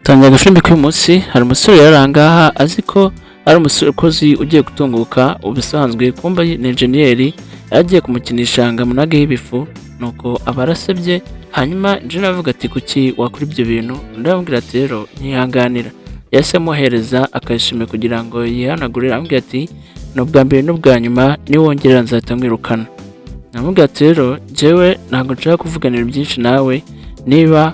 Dutangiye agafilme k'uyu munsi. Hari umusore yarangaha azi ko ari umukozi ugiye gutunguka ubusanzwe kumba ni enjeniyeri yagiye kumukinisha ngo amunageho ibifu nuko abarasebye. Hanyuma nje navuga ati kuki wakora ibyo bintu, ndamubwira ati rero ntihanganira. Yahise amuhereza akayishime kugira ngo yihanagure, amubwira ati n'ubwa mbere n'ubwa nyuma niwongera nzahita mwirukana. Namubwira ati rero jewe ntabwo nshaka kuvuganira byinshi nawe, niba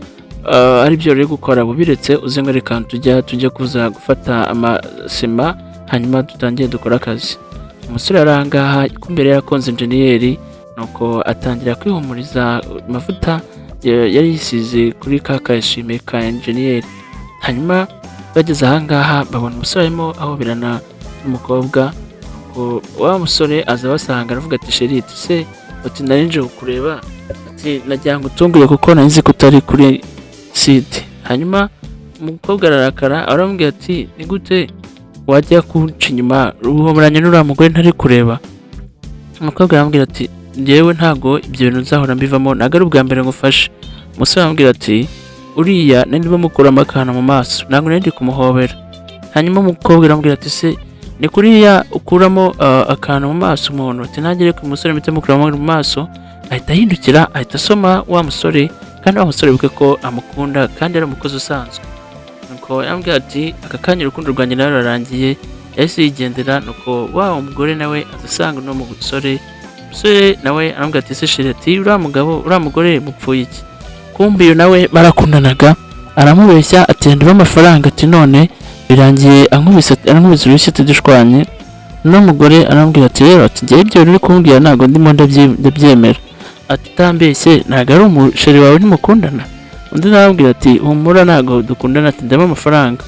ari byo rero gukora bubiretse uze ngo reka tujya kuza gufata amasima hanyuma dutangiye dukora akazi. Umusore arangaha kumbere yakunze enjeniyeri nuko atangira kwihumuriza amavuta yari yisize kuri kayishime ka enjeniyeri. Hanyuma bageze ahangaha babona umusore arimo ahoberana n'umukobwa, nuko wa musore aza basanga aravuga ati sheri se ati narinje kukureba, ati nagira ngo utungure kuko nari nzi ko utari kuri site. Hanyuma umukobwa ararakara aramubwira ati ni gute wajya kunca inyuma uhoberanye n'uriya mugore ntari kureba? Umukobwa aramubwira ati njyewe ntago ibyo bintu nzahora mbivamo, ntago ari ubwa mbere ngufashe. Umusore aramubwira ati uriya nari bamukuramo akantu mu maso, ntabwo nari ndi kumuhobera. Hanyuma umukobwa aramubwira ati se ni kuriya ukuramo akantu mu maso umuntu? Ati ntagere ku musore mpita mukuramo mu maso. Ahita ahindukira ahita asoma wa musore, kandi wa musore bivuga ko amukunda kandi ari umukozi usanzwe. Nuko yambwira ati aka kanya urukundo rwanjye nawe rurarangiye. Yahise yigendera, nuko wa mugore nawe azasanga no mu musore. Umusore nawe arambwira ati se sheri ati uriya mugore mupfuye iki? Kumbi uyu nawe barakundanaga, aramubeshya atenda amafaranga ati none birangiye ankubise urushyi dushwanye. N'umugore arambwira ati rero ati njye ibyo uri kumbwira ntabwo ndimo ndabyemera. Ati tambeshye ntabwo ari umusheri wawe ntimukundana? Undi arambwira ati humura ntabwo dukundana, ati ndamo amafaranga.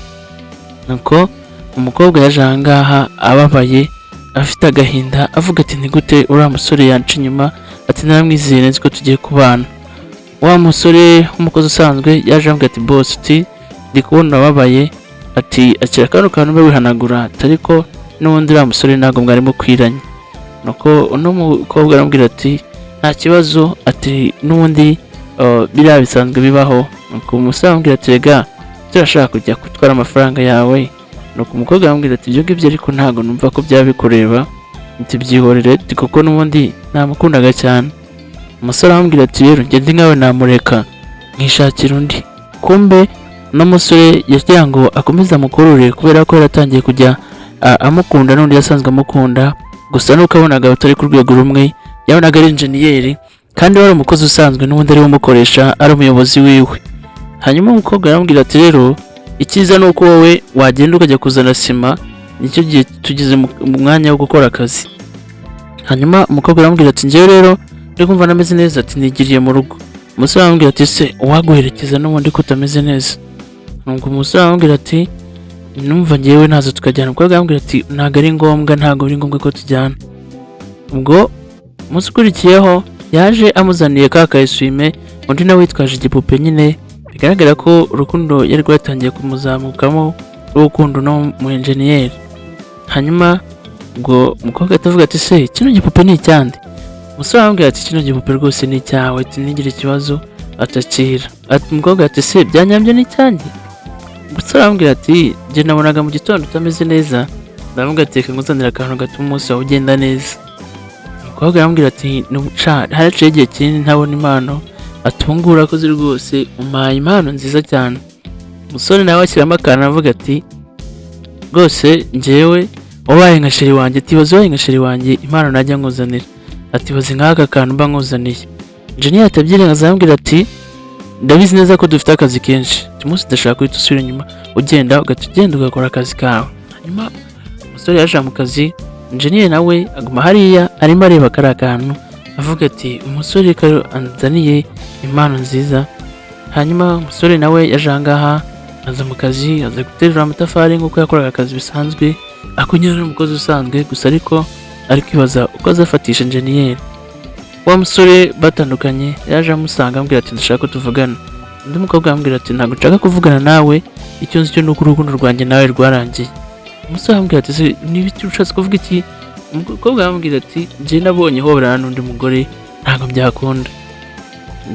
Nuko umukobwa yaje ahangaha ababaye afite agahinda avuga ati ni gute uriya musore yanca inyuma, ati naramwizeye nzi ko tugiye kubana. Wa musore w'umukozi usanzwe yaje ambwira ati boss ati ndi kubona ababaye, ati akira kano kantu mbe wihanagura, ariko n'ubundi uriya musore ntabwo mwari mukwiranye. Nuko uno mukobwa arambwira ati nta kibazo, ati n'ubundi biriya bisanzwe bibaho. Nuko umusore arambwira ati rega turashaka kujya gutwara amafaranga yawe. Nuko umukobwa arambwira ati ibyo ngibyo ariko ntabwo numva ko byaba bikureba, ati byihorere kuko n'ubundi namukundaga cyane. Umusore arambwira ati rero njye ndi nkawe namureka nkishakira undi. Kumbe n'umusore yagira ngo akomeze amukurure kubera ko yaratangiye kujya amukunda n'undi yasanzwe amukunda, gusa nuko abonaga batari ku rwego rumwe. Yabonaga ari enjeniyeri kandi wari umukozi usanzwe n'ubundi ari umukoresha, ari umuyobozi wiwe. Hanyuma umukobwa arambwira ati rero icyiza ni uko wowe wagenda ukajya kuzana sima, nicyo gihe tugeze mu mwanya wo gukora akazi. Hanyuma umukobwa arambwira ati njyewe rero ndi kumva nameze neza, ati nigiriye mu rugo. Umusore arambwira ati se uwaguherekeza n'ubundi ko utameze neza? Nuko umusore arambwira ati numva njyewe ntazo tukajyana. Umukobwa arambwira ati ntabwo ari ngombwa ko tujyana. Ubwo umunsi ukurikiyeho yaje amuzaniye ka kayishime, undi nawe witwaje igipupe nyine, bigaragara ko urukundo yari rwatangiye kumuzamukamo urukundo no mu enjeniyeri. Hanyuma ubwo umukobwa atavuga ati se kino gipupe ni icyande? Umusore arambwira ati kino gipupe rwose ni icyawe, ati ntigire ikibazo atakira. Ati umukobwa ati se byanyambye ni icyanjye? Umusore arambwira ati njye nabonaga mu gitondo utameze neza, ndamubwira ati reka nguzanire akantu gatuma umunsi wawe ugenda neza. Umukobwa arambwira ati haraciye igihe kinini ntabona impano, atungura akoze rwose umpaye impano nziza cyane. Umusore nawe ashyiramo akantu avuga ati rwose njyewe wabaye nka sheri wanjye, atibaze wabaye nka sheri wanjye impano najya nkuzanira, atibaze nk'aka kantu mba nkuzaniye. enjeniyeri atabyirengaza arambwira ati ndabizi neza ko dufite akazi kenshi, umunsi udashaka guhita usubira inyuma ugenda ugakora akazi kawe. Hanyuma umusore yaje mu kazi, enjeniyeri nawe aguma hariya arimo areba kariya kantu avuga ati umusore ko anzaniye impano nziza. Hanyuma umusore nawe yaje ahangaha aza mu kazi, aza guterura amatafari nk'uko yakoraga akazi bisanzwe, akunyura n'umukozi usanzwe, gusa ariko ari kwibaza uko azafatisha enjeniyeri. Wa musore batandukanye yaje amusanga ambwira ati ndashaka ko tuvugana. Undi mukobwa arambwira ati ntabwo nshaka kuvugana nawe, icyo nzi cyo ni uko urukundo rwanjye nawe rwarangiye. Umusore arambwira ati se n'ibiki ushatse kuvuga iki? Umukobwa arambwira ati njye nabonye hoberana n'undi mugore ntabwo byakunda.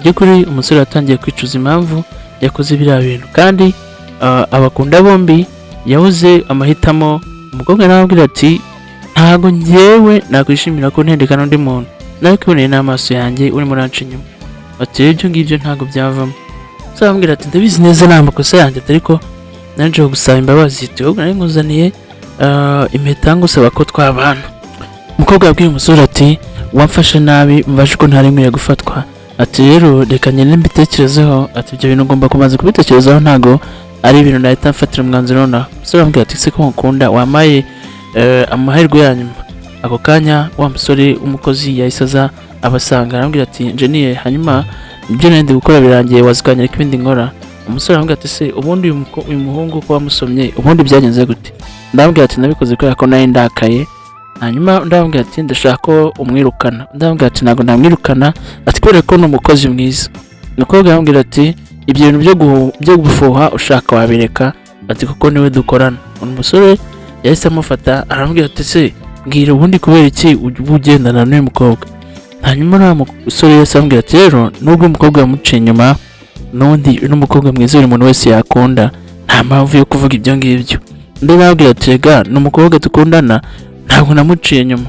By'ukuri umusore yatangiye kwicuza impamvu yakoze biriya bintu, kandi abakunda bombi yabuze amahitamo. Umukobwa arababwira ati ntago njyewe nakwishimira ko ntendeka n'undi muntu nawe kuboneye n'amaso yanjye urimo uranca inyuma. Ati ibyo ngibyo ntago byavamo. So arambwira ati ndabizi neza nta makosa yanjye ariko naje gusaba imbabazi. Ahubwo nari nkuzaniye impeta ngusaba ko twabana. Umukobwa yabwiye umusore ati wamfashe nabi mbaje ko ntari nkwiye gufatwa. Ati rero reka nyine mbitekerezeho. Ati ibyo bintu ngomba kumaze kubitekerezaho ntago ari ibintu nahita mfatira umwanzuro nonaha. Umusore arambwira ati se ko nkukunda wamaye amahirwe ya nyuma. Ako kanya wa musore w'umukozi yahise aza abasanga arambwira ati enjeniyeri hanyuma ibyo nari gukora birangiye wazikanye ariko ibindi nkora. Umusore arambwira ati se ubundi uyu muhungu ko wamusomye ubundi byagenze gute? Ndambwira ati nabikoze kubera ko nari ndakaye. Hanyuma ndambwira ati ndashaka ko umwirukana. Ndambwira ati ntago ndamwirukana ati kubera ko ni umukozi mwiza. Umukobwa arambwira ati ibyo bintu byo gufuha ushaka wabireka ati kuko niwe dukorana. Umusore yahise amufata arambwira ati se mbwira ubundi kubera iki ugendana n'uyu mukobwa? Hanyuma na musore yahise ambwira ati rero nubwo umukobwa yamuciye inyuma nundi n'umukobwa mwiza buri muntu wese yakunda nta mpamvu yo kuvuga ibyo ngibyo. Ndabwira ati rega n'umukobwa dukundana ntabwo namuciye inyuma.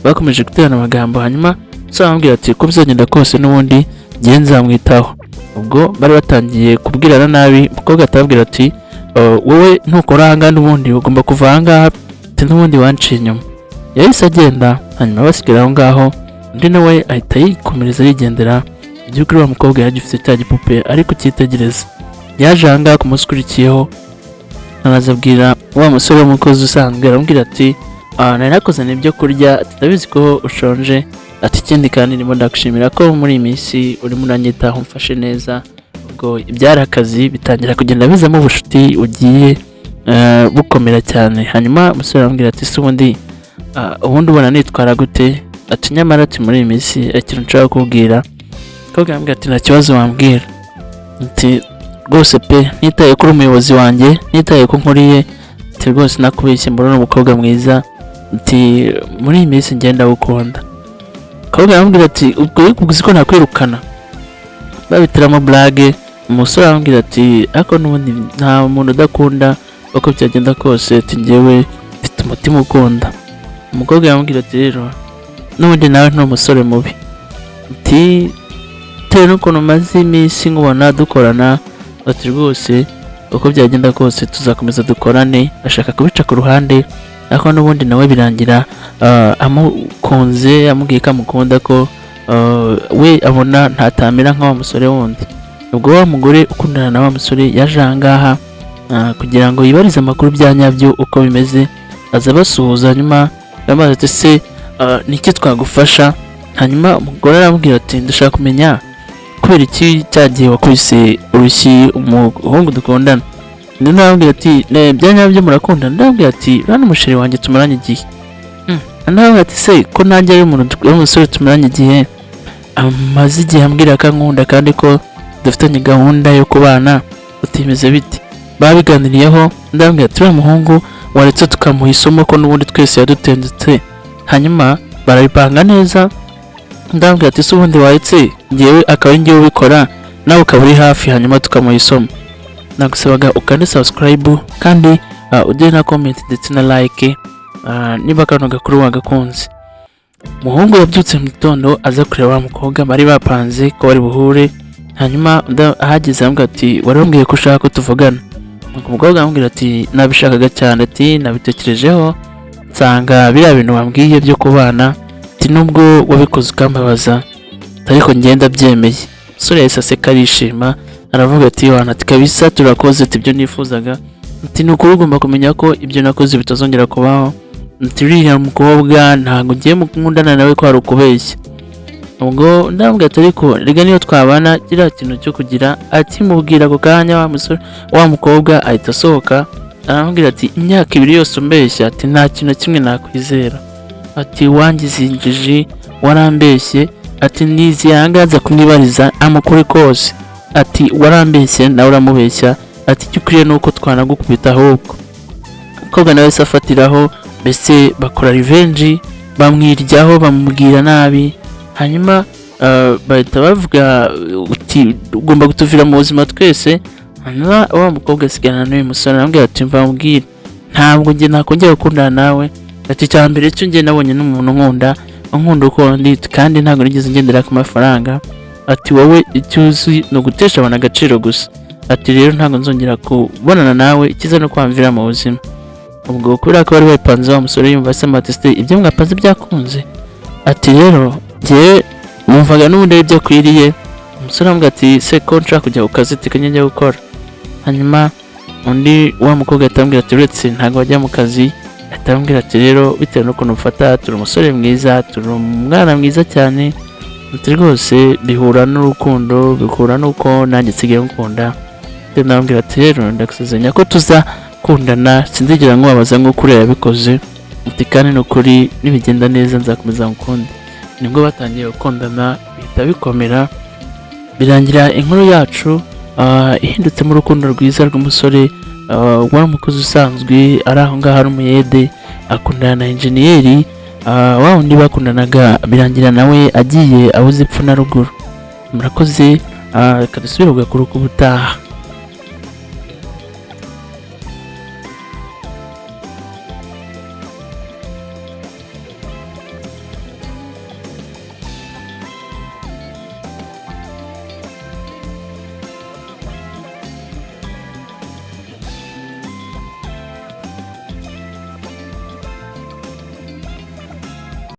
Bakomeje guterana amagambo hanyuma so arambwira ati ko bizagenda kose n'ubundi ngiye nzamwitaho. Ubwo bari batangiye kubwirana nabi. Umukobwa atabwira ati wowe ntukora ahangaha n'ubundi ugomba kuva ahangaha ati n'ubundi wanciye inyuma. Yahise agenda hanyuma basigara aho ngaho. Undi nawe ahita yikomereza yigendera. Igihugu wa mukobwa yaje ufite cya gipupe ariko cyitegereza. Yaje ahangaha ku munsi ukurikiyeho arazabwira wa musore w'umukozi usanzwe aramubwira ati nari nakozanye ibyo kurya ati ndabizi ko ushonje ati ikindi kandi ndimo ndagushimira ko muri iyi minsi urimo uranyitaho umfashe neza. Ubwo ibyari akazi bitangira kugenda bizamo ubucuti ugiye bukomera cyane. Hanyuma umusore aramubwira ati se ubundi ubona nitwara gute? Ati nyamara ati muri iyi minsi ikintu nshaka kubwira. Umukobwa arambwira ati nta kibazo wambwira. Ati rwose pe nitaye kuri umuyobozi wanjye nitaye ko nkuriye ati rwose nakubeshye mbona umukobwa mwiza ati muri iyi minsi ngenda gukunda. Umukobwa arambwira ati ubwo uzi ko nakwirukana babitiramo blague. Umusore arambwira ati ariko n'ubundi nta muntu udakunda uko byagenda kose ati njyewe mfite umutima ukunda. Umukobwa arambwira ati rero n'ubundi nawe ni umusore mubi ati tewe n'ukuntu maze iminsi nkubona dukorana ati rwose uko byagenda kose tuzakomeza dukorane. Ashaka kubica ku ruhande ariko n'ubundi nawe birangira amukunze amubwiye ko amukunda ko we abona ntatamera nk'awa musore wundi. Ubwo wa mugore ukundana na wa musore yaje ahangaha kugira ngo yibarize amakuru bya nyabyo uko bimeze. Aza basuhuza hanyuma bamaze ati se niki twagufasha? Hanyuma umugore aramubwira ati ndashaka kumenya kubera iki cyagiye wakubise urushyi umuhungu dukundana. Ndetse arambwira ati bya nyabyo murakundana? Ndambwira ati rano umusheri wanjye tumaranye igihe. Ndambwira ati se ko nanjye ari umuntu w'umusore tumaranye igihe amaze igihe ambwira ko ankunda kandi ko dufitanye gahunda yo kubana utimeze bite? Babiganiriyeho. Ndambwira ati uriya muhungu waretse tukamuha isomo ko n'ubundi twese yadutendetse. Hanyuma barabipanga neza. Ndambwira ati se ubundi waretse njyewe akaba ari njyewe ubikora nawe ukaba uri hafi hanyuma tukamuha isomo. Nagusabaga ukande subscribe kandi ujye na comment ndetse na like niba kano gakuru wagakunze. Umuhungu yabyutse mu gitondo aza kureba wa mukobwa bari bapanze ko bari buhure. Hanyuma ahageze arambwira ati warambwiye ko ushaka ko tuvugana. Umukobwa arambwira ati nabishakaga cyane ati nabitekerejeho nsanga biriya bintu wambwiye byo kubana ati nubwo wabikoze ukambabaza ariko ngenda byemeye. Umusore yahise aseka arishima aravuga ati wana ati kabisa turakoze ati ibyo nifuzaga ati ni ukuri ugomba kumenya ko ibyo nakoze bitazongera kubaho ati uriya mukobwa ntabwo ngiye mukundana nawe ko hari ukubeshya. Ubwo ndambwira ati ariko rega niyo twabana kiriya kintu cyo kugira akimubwira ako kanya wa musore wa mukobwa ahita asohoka. Arambwira ati imyaka 2 yose umbeshya ati nta kintu kimwe nakwizera ati wangize injiji warambeshye ati nizi yangaza kumwibariza amakuru kose ati warambeshye nawe uramubeshya ati icyo ukwiye nuko twanagukubita ahubwo. Umukobwa nawe se afatiraho mbese bakora revenge bamwiryaho bamubwira nabi. Hanyuma bahita bavuga uti ugomba gutuvira mu buzima twese. hanyuma wa mukobwa asigana n'uyu musore arambwira ati mva mbwira ntabwo njye nakongera gukundana nawe, ati cya mbere cyo njye nabonye n'umuntu nkunda uko ndi kandi ntabwo nigeze ngendera ku mafaranga, ati wowe icyo uzi ni ugutesha abantu agaciro gusa, ati rero ntabwo nzongera kubonana nawe, ikiza no kwamvira mu buzima. Ubwo kubera ko bari bapanze wa musore yumva se Matiste ibyo mwapanze byakunze, ati rero njye numvaga n'ubundi ibyo akwiriye. Umusore amubwira ati se ko nshaka kujya ku kazi tikanye njya gukora. Hanyuma undi wa mukobwa atambwira ati uretse ntabwo wajya mu kazi, atambwira ati rero bitewe n'ukuntu mfata turi umusore mwiza, turi umwana mwiza cyane, ati rwose bihura n'urukundo, bihura n'uko nanjye nsigaye ngukunda. Ndambwira ati rero ndagusezeranya ko tuzakundana, sinzigera nkubabaza nk'uko Kuri yabikoze, ati kandi n'ukuri nibigenda neza nzakomeza ngukunde. Nibwo batangiye gukundana bihita bikomera, birangira inkuru yacu ihindutse mu rukundo rwiza rw'umusore wari umukozi usanzwe ari aho ngaho ari umuyede, akundana na enjeniyeri wa wundi bakundanaga, birangira nawe agiye abuze epfo na ruguru. Murakoze, reka dusubire kugakora ubutaha.